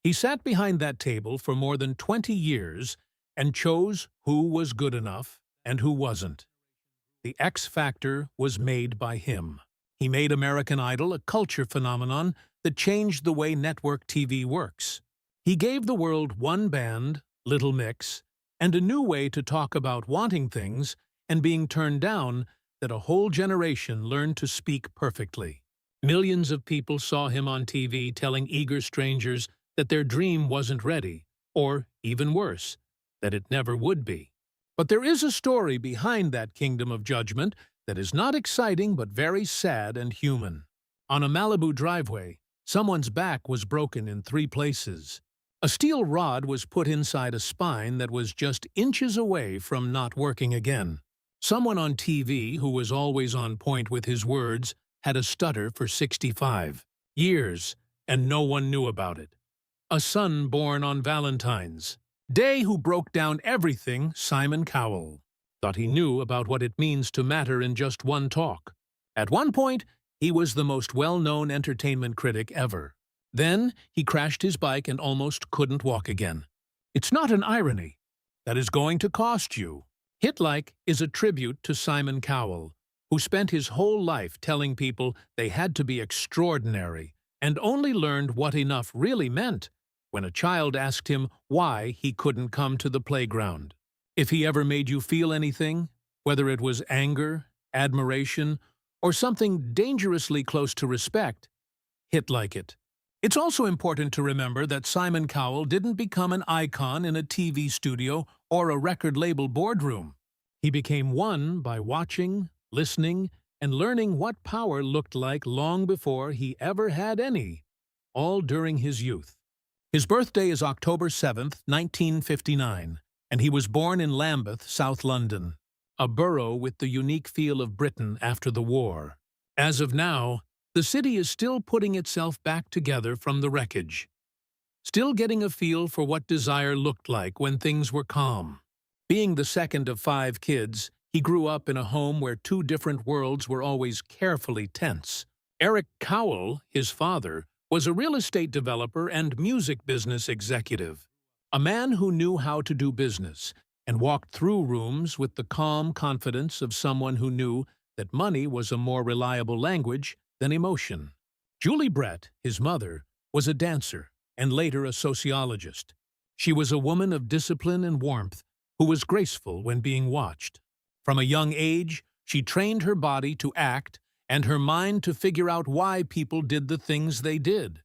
He sat behind that table for more than 20 years and chose who was good enough and who wasn't. The X Factor was made by him. He made American Idol a culture phenomenon that changed the way network TV works. He gave the world one band, Little Mix, and a new way to talk about wanting things and being turned down that a whole generation learned to speak perfectly. Millions of people saw him on TV telling eager strangers that their dream wasn't ready, or, even worse, that it never would be. But there is a story behind that kingdom of judgment that is not exciting but very sad and human. On a Malibu driveway, someone's back was broken in 3 places. A steel rod was put inside a spine that was just inches away from not working again. Someone on TV, who was always on point with his words, had a stutter for 65 years, and no one knew about it. A son born on Valentine's Day who broke down everything, Simon Cowell. Thought he knew about what it means to matter in just one talk. At one point, he was the most well-known entertainment critic ever. Then, he crashed his bike and almost couldn't walk again. It's not an irony. That is going to cost you. Hit Like is a tribute to Simon Cowell, who spent his whole life telling people they had to be extraordinary and only learned what enough really meant when a child asked him why he couldn't come to the playground. If he ever made you feel anything, whether it was anger, admiration, or something dangerously close to respect, hit like it. It's also important to remember that Simon Cowell didn't become an icon in a TV studio or a record label boardroom. He became one by watching, listening, and learning what power looked like long before he ever had any, all during his youth. His birthday is October 7th, 1959, and he was born in Lambeth, South London, a borough with the unique feel of Britain after the war. As of now, the city is still putting itself back together from the wreckage, still getting a feel for what desire looked like when things were calm. Being the second of 5 kids, he grew up in a home where 2 different worlds were always carefully tense. Eric Cowell, his father, was a real estate developer and music business executive, a man who knew how to do business and walked through rooms with the calm confidence of someone who knew that money was a more reliable language than emotion. Julie Brett, his mother, was a dancer and later a sociologist. She was a woman of discipline and warmth who was graceful when being watched. From a young age, she trained her body to act and her mind to figure out why people did the things they did.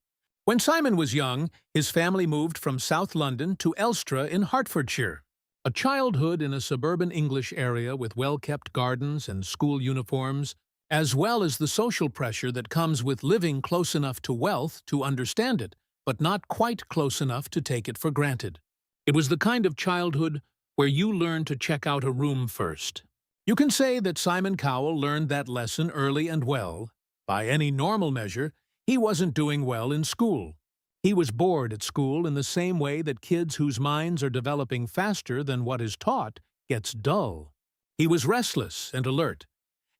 When Simon was young, his family moved from South London to Elstra in Hertfordshire. A childhood in a suburban English area with well-kept gardens and school uniforms, as well as the social pressure that comes with living close enough to wealth to understand it, but not quite close enough to take it for granted. It was the kind of childhood where you learn to check out a room first. You can say that Simon Cowell learned that lesson early and well. By any normal measure, he wasn't doing well in school. He was bored at school in the same way that kids whose minds are developing faster than what is taught gets dull. He was restless and alert,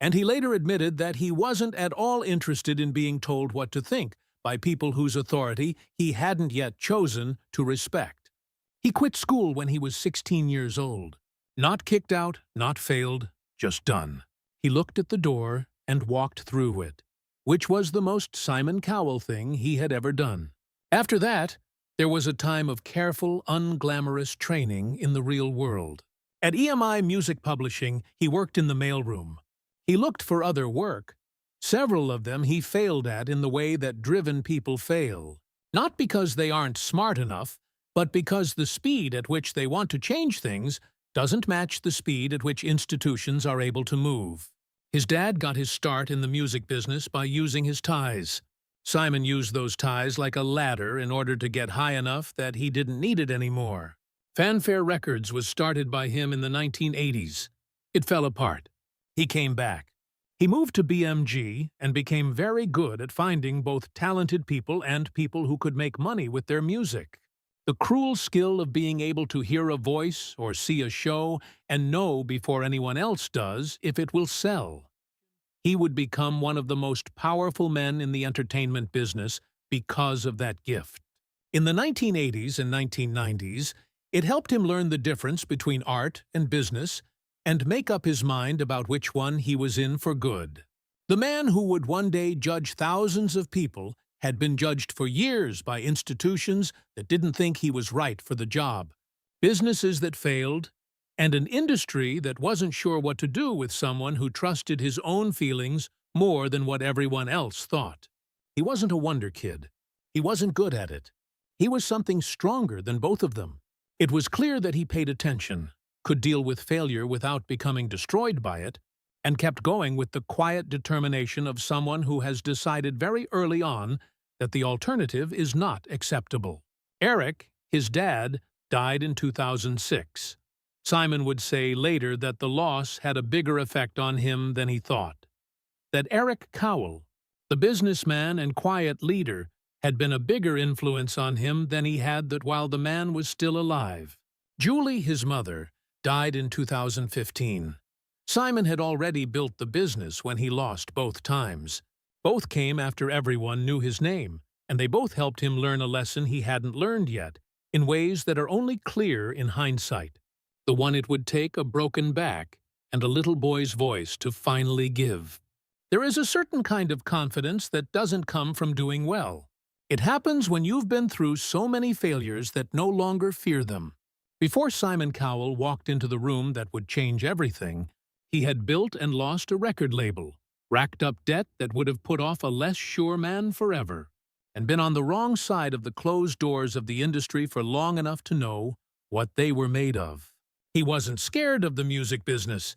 and he later admitted that he wasn't at all interested in being told what to think by people whose authority he hadn't yet chosen to respect. He quit school when he was 16 years old. Not kicked out, not failed, just done. He looked at the door and walked through it, which was the most Simon Cowell thing he had ever done. After that, there was a time of careful, unglamorous training in the real world. At EMI Music Publishing, he worked in the mailroom. He looked for other work. Several of them he failed at in the way that driven people fail. Not because they aren't smart enough, but because the speed at which they want to change things doesn't match the speed at which institutions are able to move. His dad got his start in the music business by using his ties. Simon used those ties like a ladder in order to get high enough that he didn't need it anymore. Fanfare Records was started by him in the 1980s. It fell apart. He came back. He moved to BMG and became very good at finding both talented people and people who could make money with their music. The cruel skill of being able to hear a voice or see a show and know before anyone else does if it will sell. He would become one of the most powerful men in the entertainment business because of that gift. In the 1980s and 1990s, it helped him learn the difference between art and business and make up his mind about which one he was in for good. The man who would one day judge thousands of people had been judged for years by institutions that didn't think he was right for the job, businesses that failed, and an industry that wasn't sure what to do with someone who trusted his own feelings more than what everyone else thought. He wasn't a wonder kid. He wasn't good at it. He was something stronger than both of them. It was clear that he paid attention, could deal with failure without becoming destroyed by it, and kept going with the quiet determination of someone who has decided very early on that the alternative is not acceptable. Eric, his dad, died in 2006. Simon would say later that the loss had a bigger effect on him than he thought. That Eric Cowell, the businessman and quiet leader, had been a bigger influence on him than he had that while the man was still alive. Julie, his mother, died in 2015. Simon had already built the business when he lost both times. Both came after everyone knew his name, and they both helped him learn a lesson he hadn't learned yet, in ways that are only clear in hindsight. The one it would take a broken back and a little boy's voice to finally give. There is a certain kind of confidence that doesn't come from doing well. It happens when you've been through so many failures that no longer fear them. Before Simon Cowell walked into the room that would change everything, he had built and lost a record label, racked up debt that would have put off a less sure man forever, and been on the wrong side of the closed doors of the industry for long enough to know what they were made of. He wasn't scared of the music business.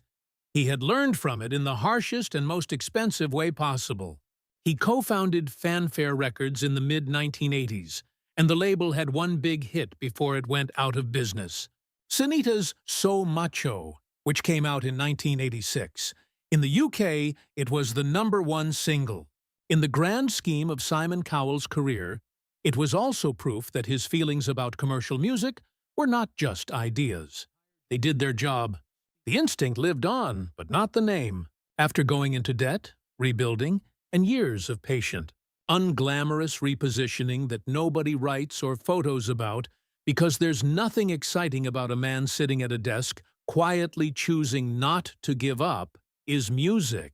He had learned from it in the harshest and most expensive way possible. He co-founded Fanfare Records in the mid-1980s, and the label had one big hit before it went out of business. Sunita's So Macho, which came out in 1986. In the UK, it was the #1 single. In the grand scheme of Simon Cowell's career, it was also proof that his feelings about commercial music were not just ideas. They did their job. The instinct lived on, but not the name. After going into debt, rebuilding, and years of patient, unglamorous repositioning that nobody writes or photos about because there's nothing exciting about a man sitting at a desk quietly choosing not to give up, is music.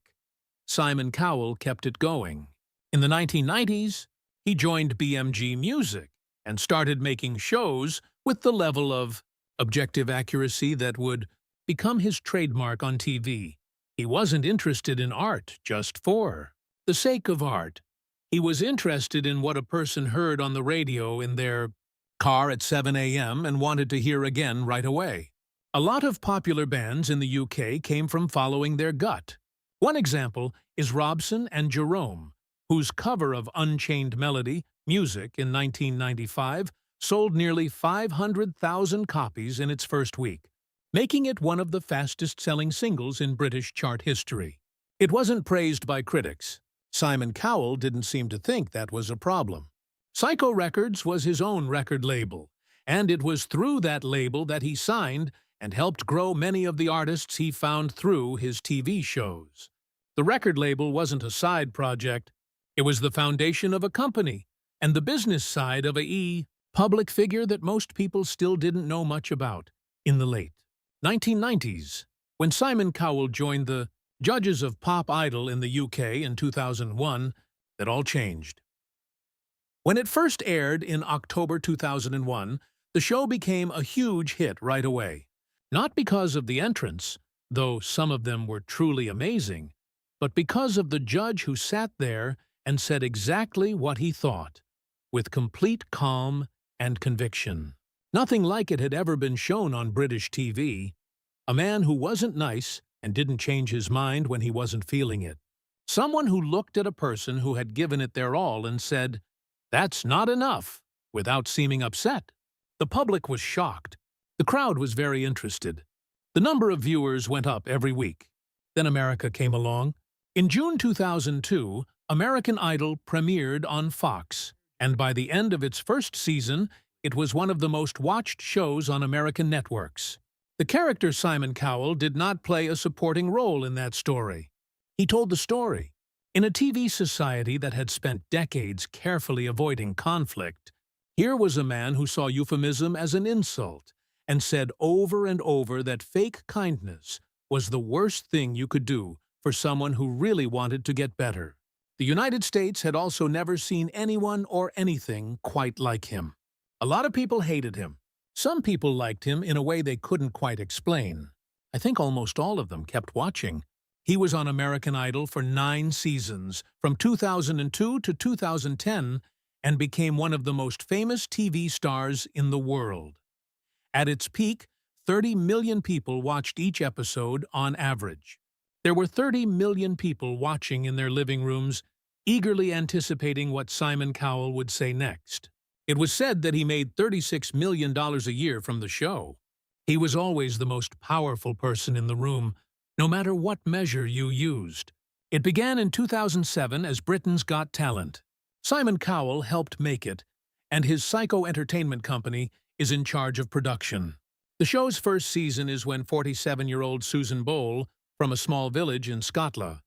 Simon Cowell kept it going. In the 1990s, he joined BMG Music and started making shows with the level of objective accuracy that would become his trademark on TV. He wasn't interested in art just for the sake of art. He was interested in what a person heard on the radio in their car at 7 a.m. and wanted to hear again right away. A lot of popular bands in the UK came from following their gut. One example is Robson and Jerome, whose cover of Unchained Melody, Music, in 1995 sold nearly 500,000 copies in its first week, making it one of the fastest-selling singles in British chart history. It wasn't praised by critics. Simon Cowell didn't seem to think that was a problem. Psycho Records was his own record label, and it was through that label that he signed and helped grow many of the artists he found through his TV shows. The record label wasn't a side project. It was the foundation of a company and the business side of a public figure that most people still didn't know much about in the late 1990s. When Simon Cowell joined the judges of Pop Idol in the UK in 2001, that all changed. When it first aired in October 2001, the show became a huge hit right away. Not because of the entrants, though some of them were truly amazing, but because of the judge who sat there and said exactly what he thought, with complete calm and conviction. Nothing like it had ever been shown on British TV. A man who wasn't nice and didn't change his mind when he wasn't feeling it. Someone who looked at a person who had given it their all and said, "That's not enough," without seeming upset. The public was shocked. The crowd was very interested. The number of viewers went up every week. Then America came along. In June 2002, American Idol premiered on Fox, and by the end of its first season, it was one of the most watched shows on American networks. The character Simon Cowell did not play a supporting role in that story. He told the story. In a TV society that had spent decades carefully avoiding conflict, Here was a man who saw euphemism as an insult and said over and over that fake kindness was the worst thing you could do for someone who really wanted to get better. The United States had also never seen anyone or anything quite like him. A lot of people hated him. Some people liked him in a way they couldn't quite explain. I think almost all of them kept watching. He was on American Idol for 9 seasons, from 2002 to 2010, and became one of the most famous TV stars in the world. At its peak, 30 million people watched each episode on average. There were 30 million people watching in their living rooms, eagerly anticipating what Simon Cowell would say next. It was said that he made $36 million a year from the show. He was always the most powerful person in the room, no matter what measure you used. It began in 2007 as Britain's Got Talent. Simon Cowell helped make it, and his Psycho Entertainment Company is in charge of production. The show's first season is when 47-year-old Susan Boyle, from a small village in Scotland,